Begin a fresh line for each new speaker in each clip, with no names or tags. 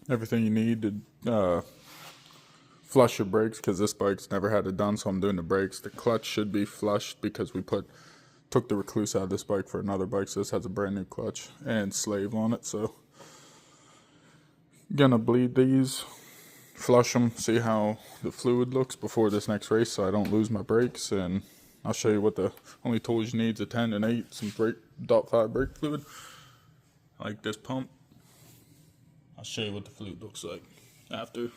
everything you need to flush your brakes, because this bike's never had it done, so I'm doing the brakes. The clutch should be flushed because we took the Recluse out of this bike for another bike, so this has a brand new clutch and slave on it. So gonna bleed these, flush them, see how the fluid looks before this next race so I don't lose my brakes. And I'll show you what the only tools you need is a 10 and 8, some .5 brake fluid, like this pump. I'll show you what the fluid looks like after.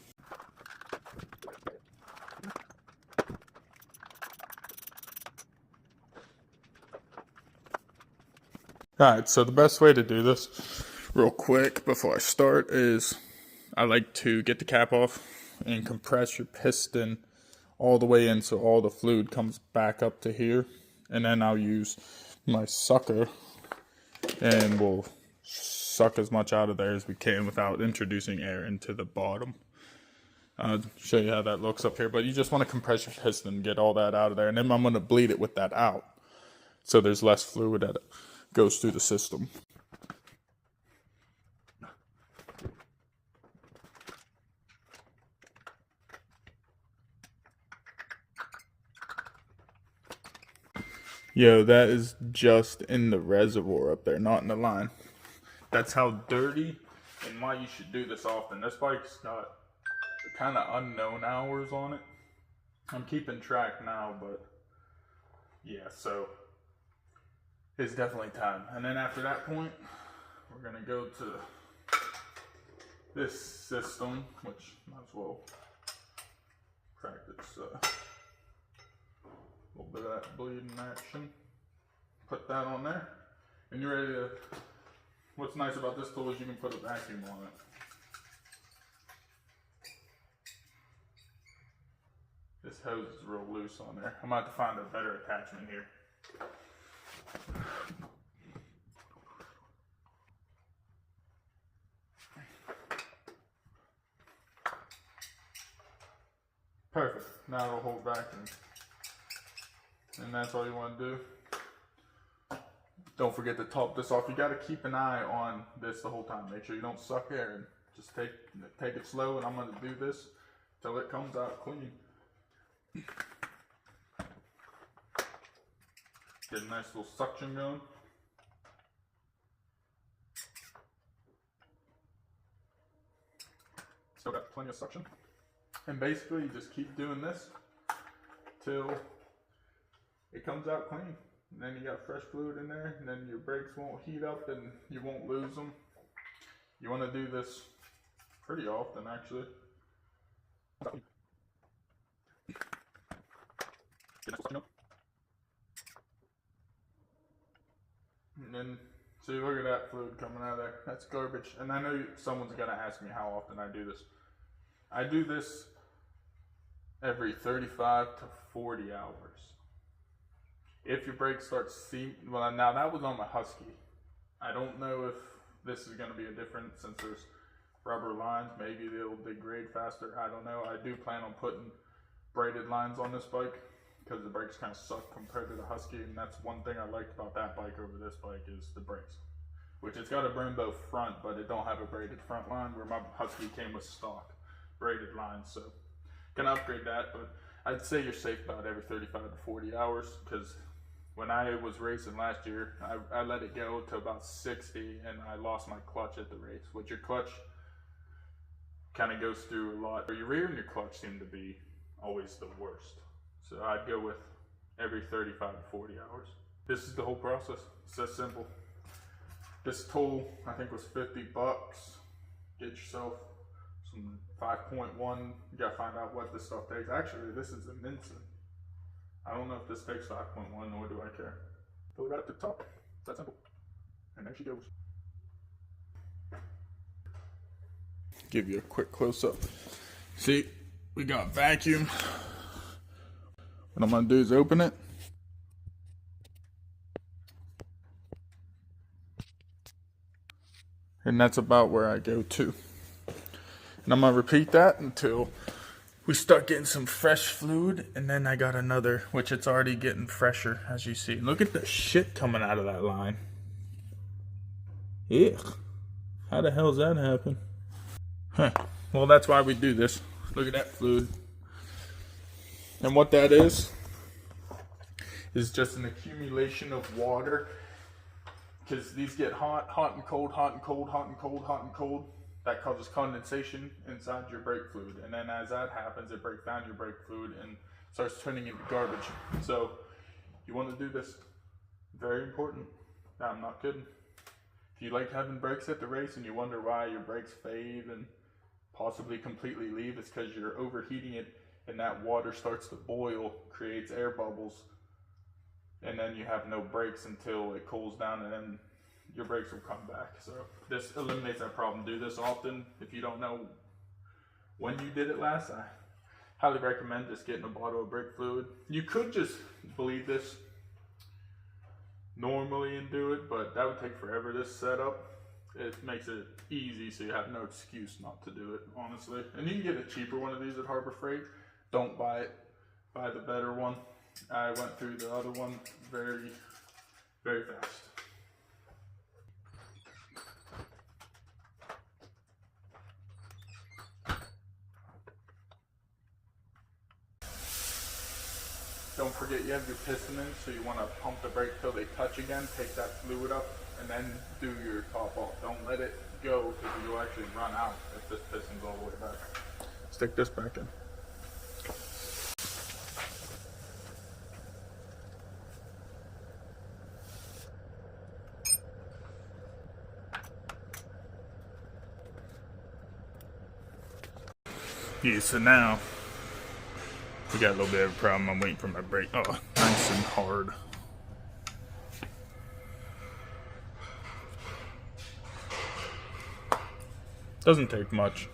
Alright, so the best way to do this real quick before I start is I like to get the cap off and compress your piston all the way in so all the fluid comes back up to here. And then I'll use my sucker and we'll suck as much out of there as we can without introducing air into the bottom. I'll show you how that looks up here, but you just want to compress your piston and get all that out of there. And then I'm going to bleed it with that out so there's less fluid that goes through the system. Yo, that is just in the reservoir up there, not in the line. That's how dirty and why you should do this often. This bike's got kind of unknown hours on it. I'm keeping track now, but yeah, so it's definitely time. And then after that point, we're gonna go to this system, which might as well practice a little bit of that bleeding action. Put that on there, and you're ready to. What's nice about this tool is you can put a vacuum on it. This hose is real loose on there. I'm about to find a better attachment here. Perfect. Now it'll hold back, and that's all you want to do. Don't forget to top this off. You got to keep an eye on this the whole time. Make sure you don't suck air, and just take it slow. And I'm going to do this till it comes out clean. Get a nice little suction going. Still got plenty of suction. And basically you just keep doing this till it comes out clean. And then you got fresh fluid in there, and then your brakes won't heat up and you won't lose them. You want to do this pretty often, actually. And then, see, look at that fluid coming out of there. That's garbage. And I know someone's going to ask me how often I do this. I do this every 35 to 40 hours. If your brakes start seeping, well, now that was on my Husky. I don't know if this is going to be a different, since there's rubber lines. Maybe they'll degrade faster. I don't know. I do plan on putting braided lines on this bike because the brakes kind of suck compared to the Husky, and that's one thing I liked about that bike over this bike is the brakes. Which it's got a Brembo front, but it don't have a braided front line, where my Husky came with stock braided lines. So gonna upgrade that, but I'd say you're safe about every 35 to 40 hours, because when I was racing last year, I let it go to about 60 and I lost my clutch at the race, which your clutch kind of goes through a lot. Your rear and your clutch seem to be always the worst. So I'd go with every 35 to 40 hours. This is the whole process. It's that simple. This tool, I think, was 50 bucks. Get yourself some 5.1. You gotta find out what this stuff takes. Actually, this is an instant. I don't know if this takes 5.1, nor do I care. Fill it right up to the top. It's that simple. And there she goes. Give you a quick close up. See, we got vacuum. What I'm gonna do is open it. And that's about where I go to. And I'm gonna repeat that until we start getting some fresh fluid, and then I got another, which it's already getting fresher, as you see. Look at the shit coming out of that line. Ugh. How the hell's that happen? Huh. Well, that's why we do this. Look at that fluid. And what that is just an accumulation of water. Because these get hot and cold, hot and cold, hot and cold, hot and cold. That causes condensation inside your brake fluid. And then as that happens, it breaks down your brake fluid and starts turning into garbage. So you want to do this. Very important. I'm not kidding. If you like having brakes at the race and you wonder why your brakes fade and possibly completely leave, it's because you're overheating it and that water starts to boil, creates air bubbles, and then you have no brakes until it cools down, and then your brakes will come back. So this eliminates that problem. Do this often. If you don't know when you did it last, I highly recommend just getting a bottle of brake fluid. You could just bleed this normally and do it, but that would take forever. This setup, it makes it easy, so you have no excuse not to do it, honestly. And you can get a cheaper one of these at Harbor Freight. Don't buy it. Buy the better one. I went through the other one very, very fast. Don't forget you have your piston in, so you want to pump the brake till they touch again. Take that fluid up and then do your top off. Don't let it go because you'll actually run out if this piston's all the way back. Stick this back in. Yeah, so now we got a little bit of a problem. I'm waiting for my brake. Oh, nice and hard. Doesn't take much.